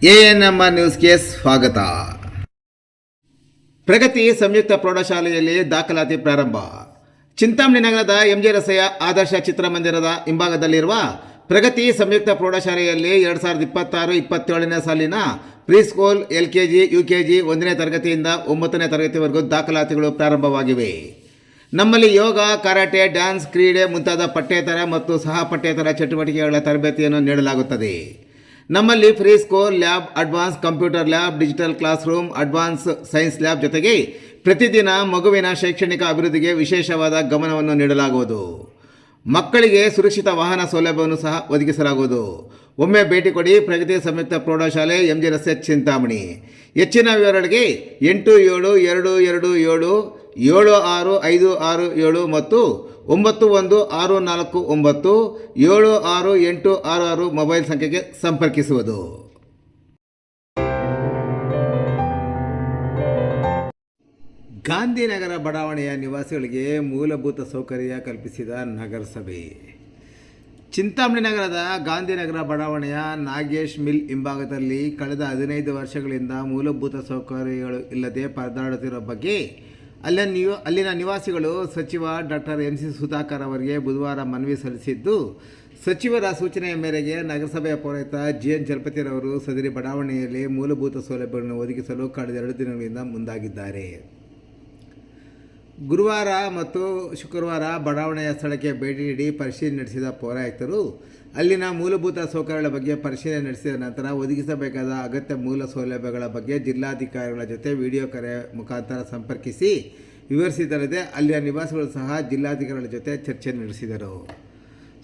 ANMR ನ್ಯೂಸ್ಗೆ ಸ್ವಾಗತ. ಪ್ರಗತಿ ಸಂಯುಕ್ತ ಪ್ರೌಢಶಾಲೆಯಲ್ಲಿ ದಾಖಲಾತಿ ಪ್ರಾರಂಭ. ಚಿಂತಾಮಣಿ ನಗರದ ಎಂಜೆ ರಸ್ತೆಯ ಆದರ್ಶ ಚಿತ್ರಮಂದಿರದ ಹಿಂಭಾಗದಲ್ಲಿರುವ ಪ್ರಗತಿ ಸಂಯುಕ್ತ ಪ್ರೌಢಶಾಲೆಯಲ್ಲಿ 2026-27ನೇ ಸಾಲಿನ ಪ್ರೀಸ್ಕೂಲ್, LKG, UKG 1ನೇ ತರಗತಿಯಿಂದ 9ನೇ ತರಗತಿವರೆಗೂ ದಾಖಲಾತಿಗಳು ಪ್ರಾರಂಭವಾಗಿವೆ. ನಮ್ಮಲ್ಲಿ ಯೋಗ, ಕರಾಟೆ, ಡ್ಯಾನ್ಸ್, ಕ್ರೀಡೆ ಮುಂತಾದ ಪಠ್ಯೇತರ ಮತ್ತು ಸಹ ಪಠ್ಯೇತರ ಚಟುವಟಿಕೆಗಳ ತರಬೇತಿಯನ್ನು ನೀಡಲಾಗುತ್ತದೆ. ನಮ್ಮಲ್ಲಿ free school, lab, advance computer lab, digital class room, advance science lab ಜೊತೆಗೆ ಪ್ರತಿದಿನ ಮಗುವಿನ ಶೈಕ್ಷಣಿಕ ಅಭಿವೃದ್ಧಿಗೆ ವಿಶೇಷವಾದ ಗಮನವನ್ನು ನೀಡಲಾಗುವುದು. ಮಕ್ಕಳಿಗೆ ಸುರಕ್ಷಿತ ವಾಹನ ಸೌಲಭ್ಯವನ್ನು ಸಹ ಒದಗಿಸಲಾಗುವುದು. ಒಮ್ಮೆ ಭೇಟಿ ಕೊಡಿ. ಪ್ರಗತಿ ಸಂಯುಕ್ತ ಪ್ರೌಢಶಾಲೆ, ಎಂಜೆ ರಸ್ತೆ, ಚಿಂತಾಮಣಿ. ಹೆಚ್ಚಿನ ವಿವರಗಳಿಗೆ 8776576567 ಮತ್ತು 9164976866 ಮೊಬೈಲ್ ಸಂಖ್ಯೆಗೆ ಸಂಪರ್ಕಿಸುವುದು. ಗಾಂಧಿನಗರ ಬಡಾವಣೆಯ ನಿವಾಸಿಗಳಿಗೆ ಮೂಲಭೂತ ಸೌಕರ್ಯ ಕಲ್ಪಿಸಿದ ನಗರಸಭೆ. ಚಿಂತಾಮಣಿ ನಗರದ ಗಾಂಧಿನಗರ ಬಡಾವಣೆಯ ನಾಗೇಶ್ ಮಿಲ್ ಹಿಂಭಾಗದಲ್ಲಿ ಕಳೆದ 15 ವರ್ಷಗಳಿಂದ ಮೂಲಭೂತ ಸೌಕರ್ಯಗಳು ಇಲ್ಲದೆ ಪರದಾಡುತ್ತಿರುವ ಬಗ್ಗೆ ಅಲ್ಲಿನ ನಿವಾಸಿಗಳು ಸಚಿವ ಡಾಕ್ಟರ್ MC ಸುಧಾಕರ್ ಅವರಿಗೆ ಬುಧವಾರ ಮನವಿ ಸಲ್ಲಿಸಿದ್ದು, ಸಚಿವರ ಸೂಚನೆಯ ಮೇರೆಗೆ ನಗರಸಭೆಯ ಪೌರಾಯುಕ್ತ GN ಚಲಪತಿರವರು ಸದರಿ ಬಡಾವಣೆಯಲ್ಲಿ ಮೂಲಭೂತ ಸೌಲಭ್ಯಗಳನ್ನು ಒದಗಿಸಲು ಕಳೆದ 2 ದಿನಗಳಿಂದ ಮುಂದಾಗಿದ್ದಾರೆ. ಗುರುವಾರ ಮತ್ತು ಶುಕ್ರವಾರ ಬಡಾವಣೆಯ ಸ್ಥಳಕ್ಕೆ ಭೇಟಿ ನೀಡಿ ಪರಿಶೀಲನೆ ನಡೆಸಿದ ಪೌರಾಯುಕ್ತರು ಅಲ್ಲಿನ ಮೂಲಭೂತ ಸೌಕರ್ಯಗಳ ಬಗ್ಗೆ ಪರಿಶೀಲನೆ ನಡೆಸಿದ ನಂತರ ಒದಗಿಸಬೇಕಾದ ಅಗತ್ಯ ಮೂಲ ಸೌಲಭ್ಯಗಳ ಬಗ್ಗೆ ಜಿಲ್ಲಾಧಿಕಾರಿಗಳ ಜೊತೆ ವಿಡಿಯೋ ಕರೆ ಮುಖಾಂತರ ಸಂಪರ್ಕಿಸಿ ವಿವರಿಸಿದಲ್ಲದೆ ಅಲ್ಲಿನ ನಿವಾಸಿಗಳು ಸಹ ಜಿಲ್ಲಾಧಿಕಾರಿಗಳ ಜೊತೆ ಚರ್ಚೆ ನಡೆಸಿದರು.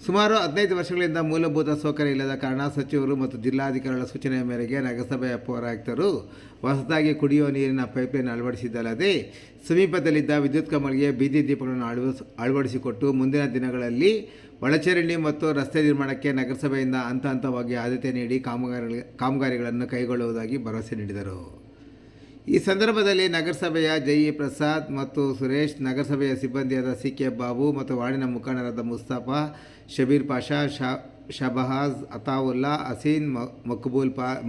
ಸುಮಾರು 15 ವರ್ಷಗಳಿಂದ ಮೂಲಭೂತ ಸೌಕರ್ಯ ಇಲ್ಲದ ಕಾರಣ ಸಚಿವರು ಮತ್ತು ಜಿಲ್ಲಾಧಿಕಾರಿಗಳ ಸೂಚನೆಯ ಮೇರೆಗೆ ನಗರಸಭೆಯ ಪೌರಾಯುಕ್ತರು ಹೊಸದಾಗಿ ಕುಡಿಯುವ ನೀರಿನ ಪೈಪ್ಲೈನ್ ಅಳವಡಿಸಿದ್ದಲ್ಲದೆ ಸಮೀಪದಲ್ಲಿದ್ದ ವಿದ್ಯುತ್ ಕಂಬಗಳಿಗೆ ಬೀದಿ ದೀಪಗಳನ್ನು ಅಳವಡಿಸಿಕೊಟ್ಟು ಮುಂದಿನ ದಿನಗಳಲ್ಲಿ ಒಳಚರಂಡಿ ಮತ್ತು ರಸ್ತೆ ನಿರ್ಮಾಣಕ್ಕೆ ನಗರಸಭೆಯಿಂದ ಹಂತ ಹಂತವಾಗಿ ಆದ್ಯತೆ ನೀಡಿ ಕಾಮಗಾರಿಗಳನ್ನು ಕೈಗೊಳ್ಳುವುದಾಗಿ ಭರವಸೆ ನೀಡಿದರು. ಈ ಸಂದರ್ಭದಲ್ಲಿ ನಗರಸಭೆಯ JE ಪ್ರಸಾದ್ ಮತ್ತು ಸುರೇಶ್, ನಗರಸಭೆಯ ಸಿಬ್ಬಂದಿಯಾದ CK ಬಾಬು ಮತ್ತು ವಾರ್ಡಿನ ಮುಖಂಡರಾದ ಮುಸ್ತಫಾ, ಶಬೀರ್ ಪಾಷಾ, ಶಬಹಾಜ್, ಅತಾವುಲ್ಲಾ, ಹಸೀನ್,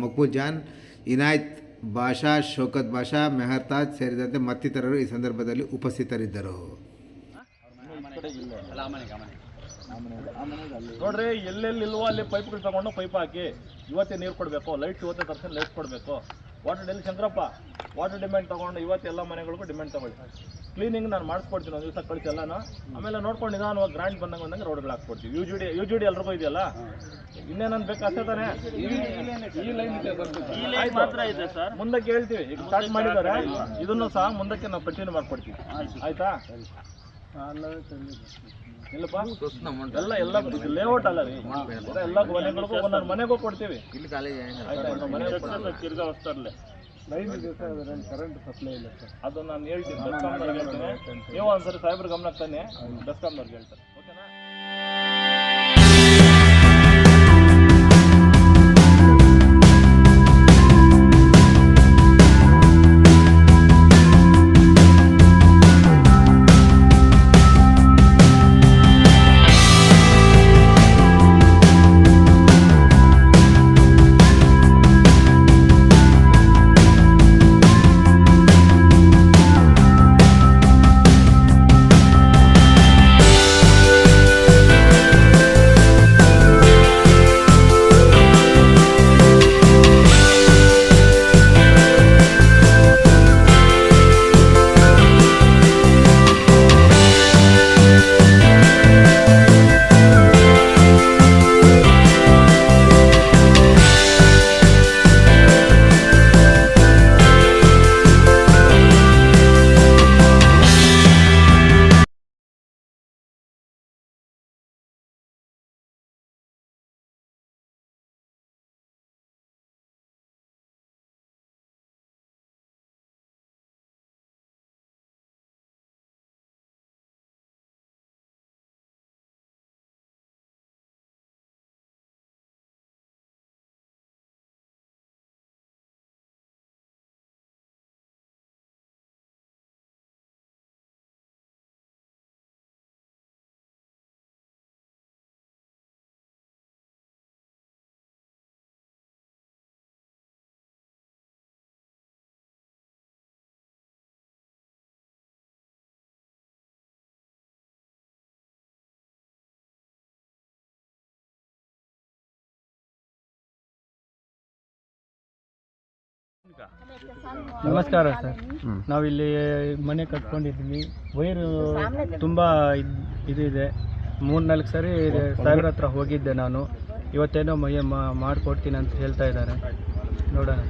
ಮಕ್ಬೂಲ್ ಜಾನ್, ಇನಾಯತ್ ಬಾಷಾ, ಶೌಕತ್ ಬಾಷಾ, ಮೆಹರ್ ತಾಜ್ ಸೇರಿದಂತೆ ಮತ್ತಿತರರು ಈ ಸಂದರ್ಭದಲ್ಲಿ ಉಪಸ್ಥಿತರಿದ್ದರು. ನೋಡ್ರಿ, ಎಲ್ಲೆಲ್ಲಿ ಇಲ್ವೋ ಅಲ್ಲಿ ಪೈಪ್ಗಳು ತಗೊಂಡು ಪೈಪ್ ಹಾಕಿ ಇವತ್ತೇ ನೀರು ಕೊಡಬೇಕು, ಲೈಟ್ ಇವತ್ತೇ ತರ್ಸಿ ಲೈಟ್ ಕೊಡಬೇಕು. Water Delhi Shankarappa water demand ತೊಗೊಂಡು ಇವತ್ತು ಎಲ್ಲ ಮನೆಗಳಿಗೂ ಡಿಮ್ಯಾಂಡ್ ತೊಗೊಳ್ಳಿ. ಕ್ಲೀನಿಂಗ್ ನಾನು ಮಾಡಿಸ್ಕೊಡ್ತೀನಿ, ಒಂದು ದಿವಸ ಕಳಿಸಿ ಎಲ್ಲನೂ. ಆಮೇಲೆ ನೋಡ್ಕೊಂಡು ನಿಧಾನವಾಗಿ ಗ್ರಾಂಡ್ ಬಂದಂಗೆ ರೋಡ್ಗಳು ಹಾಕ್ಕೊಡ್ತೀವಿ. UGD ಎಲ್ರಿಗೂ ಇದೆಯಲ್ಲ, ಇನ್ನೇನಂತ ಬೇಕು ಅಷ್ಟೇ ತಾನೇ. ಈ ಲೈನ್ ಮಾತ್ರ ಇದೆ ಸರ್, ಮುಂದಕ್ಕೆ ಹೇಳ್ತೀವಿ. ಈಗ ಸ್ಟಾರ್ಟ್ ಮಾಡಿದ್ದಾರೆ, ಇದನ್ನು ಸಹ ಮುಂದಕ್ಕೆ ನಾವು ಕಂಟಿನ್ಯೂ ಮಾಡ್ಕೊಡ್ತೀವಿ. ಆಯ್ತಾ? ಇಲ್ಲಪ್ಪ, ಎಲ್ಲ ಲೇಔಟ್ ಅಲ್ಲ ರೀ, ಎಲ್ಲ ಮನೆಗಳಿಗೂ ಒಂದೊಂದು ಮನೆಗೂ ಕೊಡ್ತೀವಿ. ಆಯ್ತಾ? ತಿರ್ಗಾ ಹೊಸ್ತರ್ಲೆ ಲೈನ್ ಇದೆ ಸರ್, ಕರೆಂಟ್ ಸಪ್ಲೈ ಇಲ್ಲ ಸರ್. ಅದು ನಾನು ಹೇಳ್ತೀನಿ, ಬೆಸ್ಕಾಮ್ದವ್ರಿಗೆ ಹೇಳ್ತೀನಿ. ನೀವು ಒಂದ್ಸರಿ ಸಾಹೇಬ್ರ ಗಮನಕ್ಕೆ ತಾನೆ, ಬೆಸ್ಕಾಮ್ದವ್ರಿಗೆ ಹೇಳ್ತಾರೆ. ಓಕೆನಾ? ನಮಸ್ಕಾರ ಸರ್. ನಾವಿಲ್ಲಿ ಮನೆ ಕಟ್ಕೊಂಡಿದ್ದೀವಿ. ವೈರು ತುಂಬ ಇದಿದೆ. 3-4 ಸರಿ ಸಾಹೇಬ್ರ ಹತ್ರ ಹೋಗಿದ್ದೆ ನಾನು. ಇವತ್ತೇನೋ ಮಾಡಿಕೊಡ್ತೀನಿ ಅಂತ ಹೇಳ್ತಾ ಇದ್ದಾರೆ. ನೋಡೋಣ.